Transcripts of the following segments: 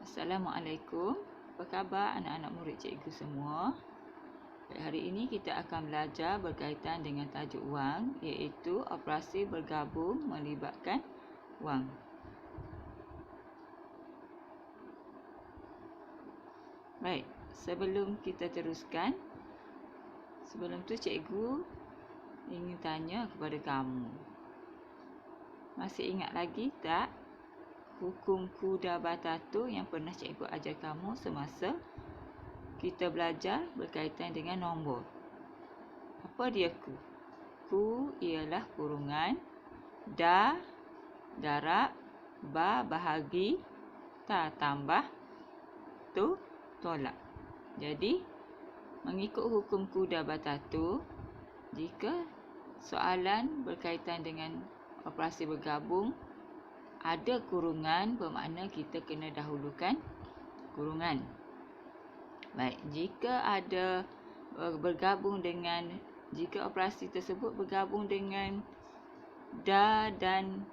Assalamualaikum. Apa khabar anak-anak murid cikgu semua? Hari ini kita akan belajar berkaitan dengan tajuk wang, iaitu operasi bergabung melibatkan wang. Baik, sebelum kita teruskan, sebelum tu cikgu ingin tanya kepada kamu. Masih ingat lagi tak hukum Kuda Batatu yang pernah cikgu ajar kamu semasa kita belajar berkaitan dengan nombor? Apa dia ku? Ku ialah kurungan, da darab, ba bahagi, ta tambah, tu tolak. Jadi, mengikut hukum Kuda Batatu, jika soalan berkaitan dengan operasi bergabung ada kurungan, bermakna kita kena dahulukan kurungan. Baik, jika ada jika operasi tersebut bergabung dengan da dan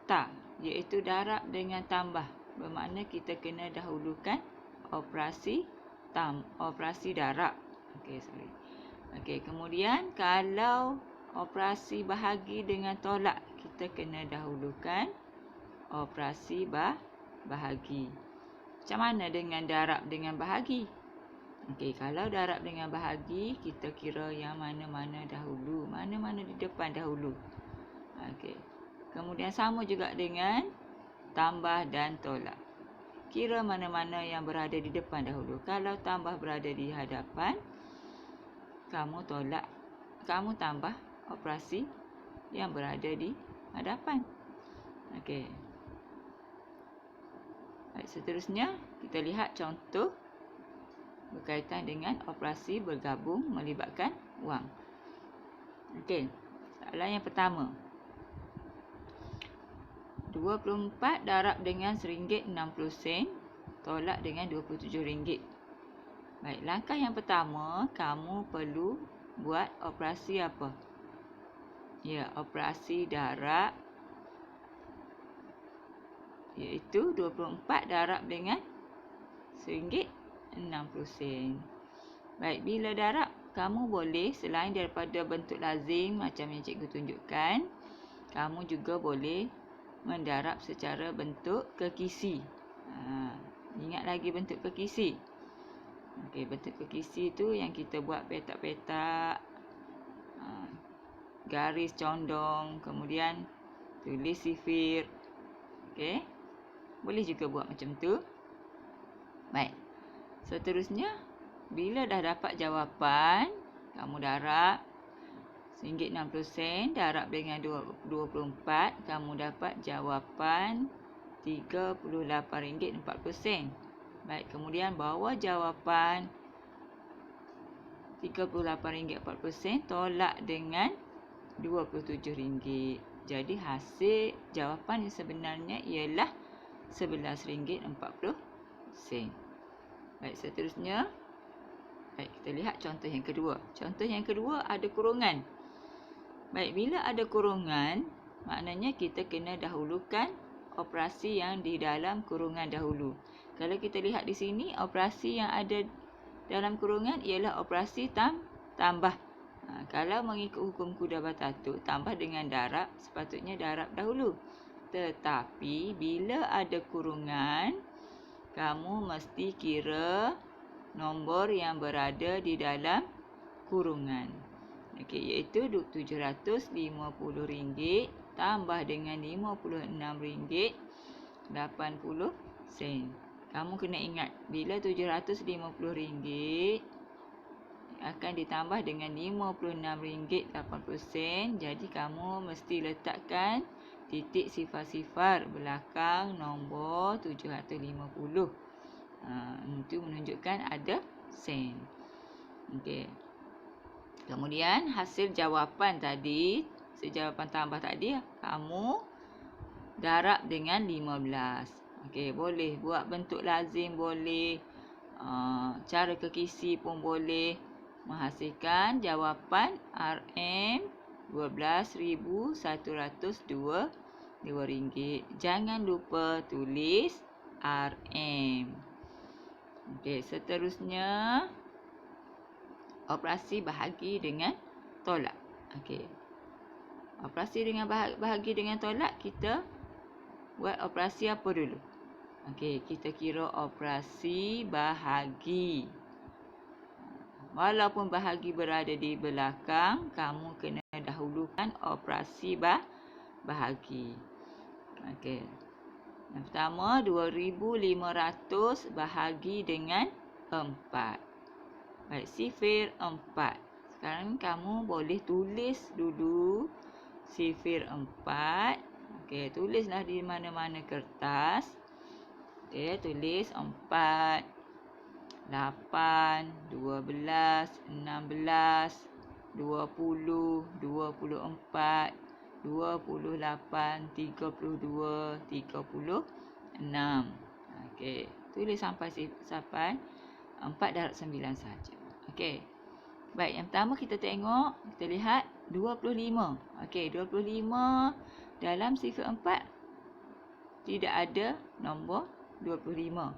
ta, iaitu darab dengan tambah, bermakna kita kena dahulukan operasi darab. Okey, kemudian kalau operasi bahagi dengan tolak, kita kena dahulukan operasi bahagi. Macam mana dengan darab dengan bahagi? Okey, kalau darab dengan bahagi, kita kira yang mana-mana dahulu, mana-mana di depan dahulu. Okey. Kemudian sama juga dengan tambah dan tolak. Kira mana-mana yang berada di depan dahulu. Kalau tambah berada di hadapan, kamu tambah operasi yang berada di hadapan. Okey. Baik, seterusnya kita lihat contoh berkaitan dengan operasi bergabung melibatkan wang. Okey. Soalan yang pertama. 24 darab dengan RM1.60 tolak dengan RM27. Baik, langkah yang pertama, kamu perlu buat operasi apa? Ya, operasi darab, iaitu 24 darab dengan RM1.60. Baik, bila darab, kamu boleh selain daripada bentuk lazim macam yang cikgu tunjukkan, kamu juga boleh mendarab secara bentuk kekisi. Ingat lagi bentuk kekisi? Okey, bentuk kekisi tu yang kita buat petak-petak, garis condong, kemudian tulis sifir. Okey, boleh juga buat macam tu. Baik, seterusnya bila dah dapat jawapan, kamu darab RM1.60 darab dengan 24, kamu dapat jawapan RM38.40. Baik, kemudian bawa jawapan RM38.40 tolak dengan RM27. Jadi hasil jawapan yang sebenarnya ialah RM11.40. Baik, seterusnya. Baik, kita lihat contoh yang kedua. Contoh yang kedua ada kurungan. Baik, bila ada kurungan, maknanya kita kena dahulukan operasi yang di dalam kurungan dahulu. Kalau kita lihat di sini, operasi yang ada dalam kurungan ialah operasi tambah. Kalau mengikut hukum Kuda Batatu, tambah dengan darab, sepatutnya darab dahulu. Tetapi bila ada kurungan, kamu mesti kira nombor yang berada di dalam kurungan. Okey, iaitu RM750 tambah dengan RM56.80. Kamu kena ingat, bila RM750 akan ditambah dengan RM56.80, jadi kamu mesti letakkan titik sifar-sifar belakang nombor 750. Itu menunjukkan ada sen. Okey. Kemudian hasil jawapan tadi, hasil jawapan tambah tadi, kamu darab dengan 15. Okey, boleh buat bentuk lazim, boleh cara kekisi pun boleh, menghasilkan jawapan RM12.102. Jangan lupa tulis Rm. Okey, seterusnya operasi bahagi dengan tolak. Okey. Operasi dengan bahagi dengan tolak, kita buat operasi apa dulu? Okey, kita kira operasi bahagi. Walaupun bahagi berada di belakang, kamu kena dahulukan operasi bahagi. Okey. Yang pertama, 2,500 bahagi dengan 4. Baik, sifir 4. Sekarang kamu boleh tulis dulu sifir 4. Okey, tulislah di mana-mana kertas. Okey, tulis 4, 8, 12, 16, 20, 24, 28, 32, 36. Okey, tulis sampai 4 darab 9 saja. Okey. Baik, yang pertama kita tengok, kita lihat 25. Okey, 25 dalam sifir 4 tidak ada nombor 25.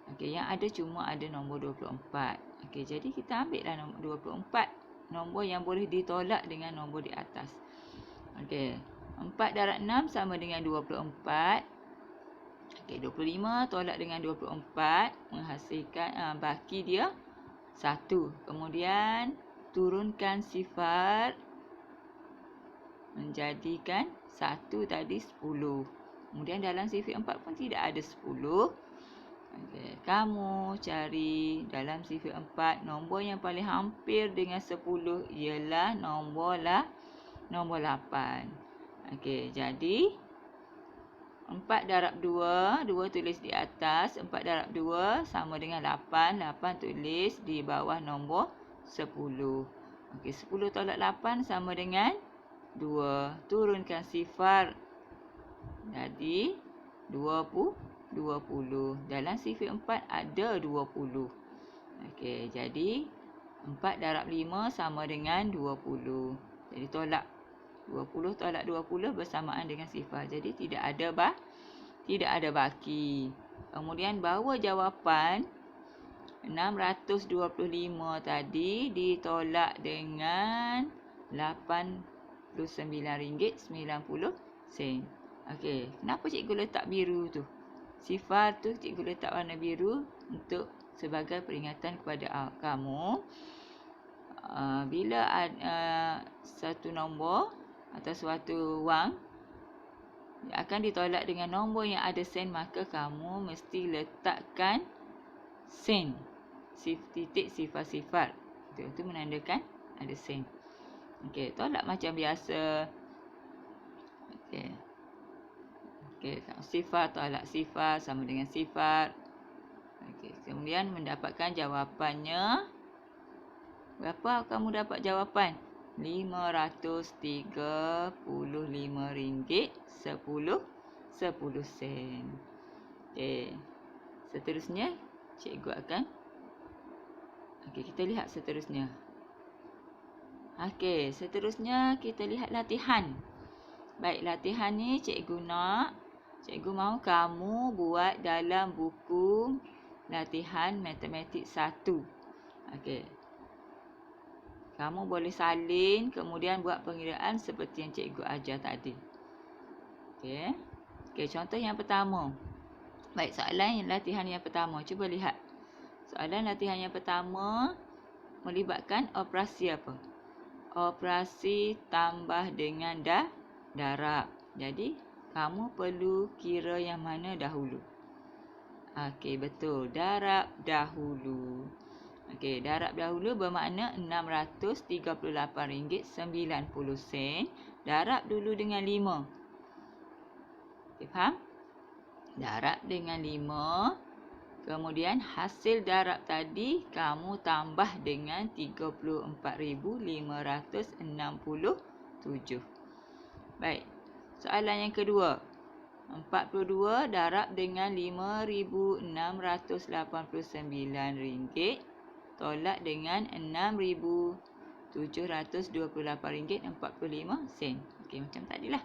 Okey, yang ada cuma ada nombor 24. Okey, jadi kita ambillah nombor 24, nombor yang boleh ditolak dengan nombor di atas. Okey, 4 darab 6 sama dengan 24. Okey, 25 tolak dengan 24 menghasilkan baki dia 1. Kemudian turunkan sifar menjadikan 1 tadi 10. Kemudian dalam sifir 4 pun tidak ada 10. Okay. Kamu cari dalam sifir 4 nombor yang paling hampir dengan 10 ialah nombor 8. Okey, jadi 4 darab 2, 2 tulis di atas, 4 darab 2 sama dengan 8, 8 tulis di bawah nombor 10. Okey, 10 tolak 8 sama dengan 2. Turunkan sifar. Jadi 20. Dalam sifir 4 ada 20. Okey, jadi 4 darab 5 sama dengan 20. Jadi tolak 20 tolak 20 bersamaan dengan sifar. Jadi tidak ada baki. Kemudian bawa jawapan 625 tadi ditolak dengan RM89.90. Okey, kenapa cikgu letak biru tu? Sifar tu cikgu letak warna biru untuk sebagai peringatan kepada kamu. Bila ada satu nombor atau suatu wang akan ditolak dengan nombor yang ada sen, maka kamu mesti letakkan sen. Titik sifar-sifar. Itu menandakan ada sen. Okey, tolak macam biasa. Okey. Okey, sifar tolak sifar sama dengan sifar. Okey, kemudian mendapatkan jawapannya. Berapa kamu dapat jawapan? RM535.10. Okey. Seterusnya cikgu akan kita lihat seterusnya. Okey, seterusnya kita lihat latihan. Baik, latihan ni cikgu mahu kamu buat dalam buku latihan matematik 1. Okey. Kamu boleh salin kemudian buat pengiraan seperti yang cikgu ajar tadi. Okey. Okey, contoh yang pertama. Baik, soalan latihan yang pertama. Cuba lihat. Soalan latihan yang pertama melibatkan operasi apa? Operasi tambah dengan darab. Jadi, kamu perlu kira yang mana dahulu. Okey, betul. Darab dahulu. Okey, darab dahulu bermakna RM638.90. Darab dulu dengan 5. Okay, faham? Darab dengan 5. Kemudian hasil darab tadi kamu tambah dengan 34,567. Baik. Soalan yang kedua. 42 darab dengan RM5,689 tolak dengan RM6,728.45. Okey, macam tadilah.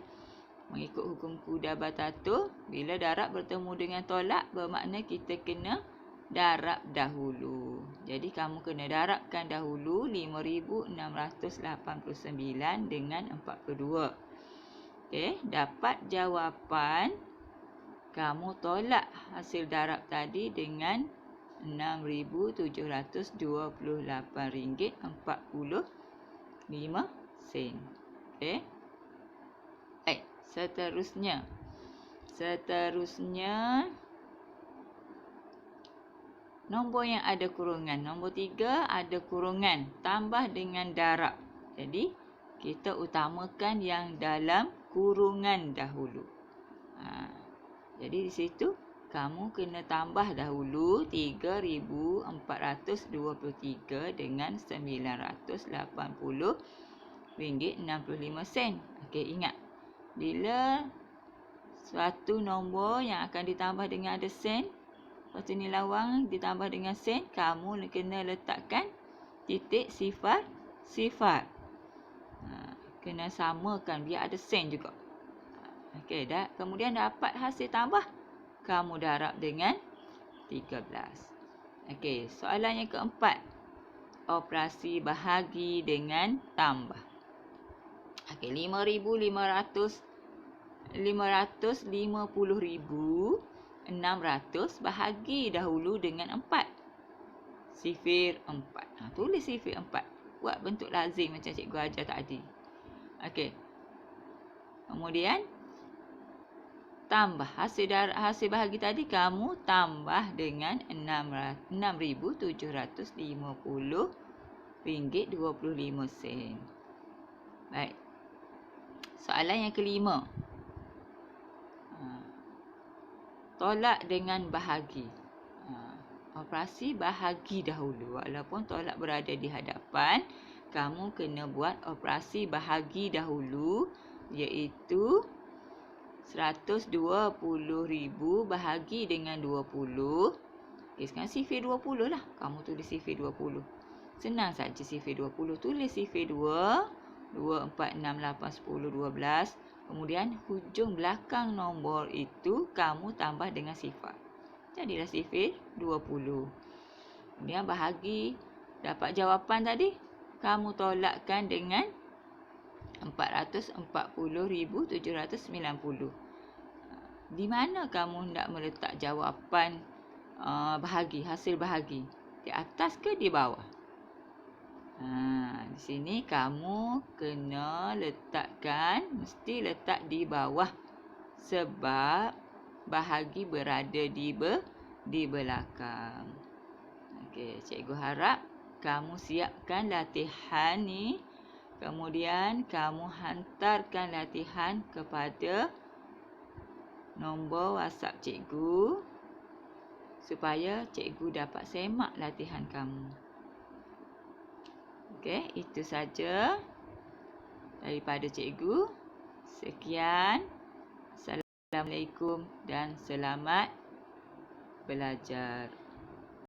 Mengikut hukum kuda batatu, bila darab bertemu dengan tolak, bermakna kita kena darab dahulu. Jadi kamu kena darabkan dahulu 5,689 dengan 42. Okey, dapat jawapan, kamu tolak hasil darab tadi dengan RM6,728.45. Okey. Baik, seterusnya. Nombor yang ada kurungan. Nombor 3 ada kurungan. Tambah dengan darab. Jadi, kita utamakan yang dalam kurungan dahulu. Jadi, di situ kamu kena tambah dahulu 3,423 dengan RM980.65. Okey, ingat. Bila suatu nombor yang akan ditambah dengan ada sen, lepas tu nilai wang ditambah dengan sen, kamu kena letakkan titik sifar. Kena samakan biar ada sen juga. Okey, dah. Kemudian dapat hasil tambah, kamu darab dengan 13. Okey, soalan yang keempat. Operasi bahagi dengan tambah. Okey, 550,600 bahagi dahulu dengan 4. Sifir 4. Tulis sifir 4. Buat bentuk lazim macam cikgu ajar tadi. Okey. Kemudian tambah hasil bahagi tadi, kamu tambah dengan RM6,750.25. Baik. Soalan yang kelima. Tolak dengan bahagi. Operasi bahagi dahulu. Walaupun tolak berada di hadapan, kamu kena buat operasi bahagi dahulu, iaitu 120,000 bahagi dengan 20. Okey, sekarang sifir 20 lah. Kamu tulis sifir 20. Senang saja sifir 20. Tulis sifir 2, 2, 4, 6, 8, 10, 12. Kemudian hujung belakang nombor itu kamu tambah dengan sifar. Jadilah sifir 20. Kemudian bahagi, dapat jawapan tadi, kamu tolakkan dengan 440,790. Di mana kamu hendak meletak jawapan bahagi, hasil bahagi? Di atas ke di bawah? Di sini kamu kena letakkan, mesti letak di bawah. Sebab bahagi berada di belakang. Okey, cikgu harap kamu siapkan latihan ni. Kemudian kamu hantarkan latihan kepada nombor WhatsApp cikgu supaya cikgu dapat semak latihan kamu. Okey, itu saja daripada cikgu. Sekian. Assalamualaikum dan selamat belajar.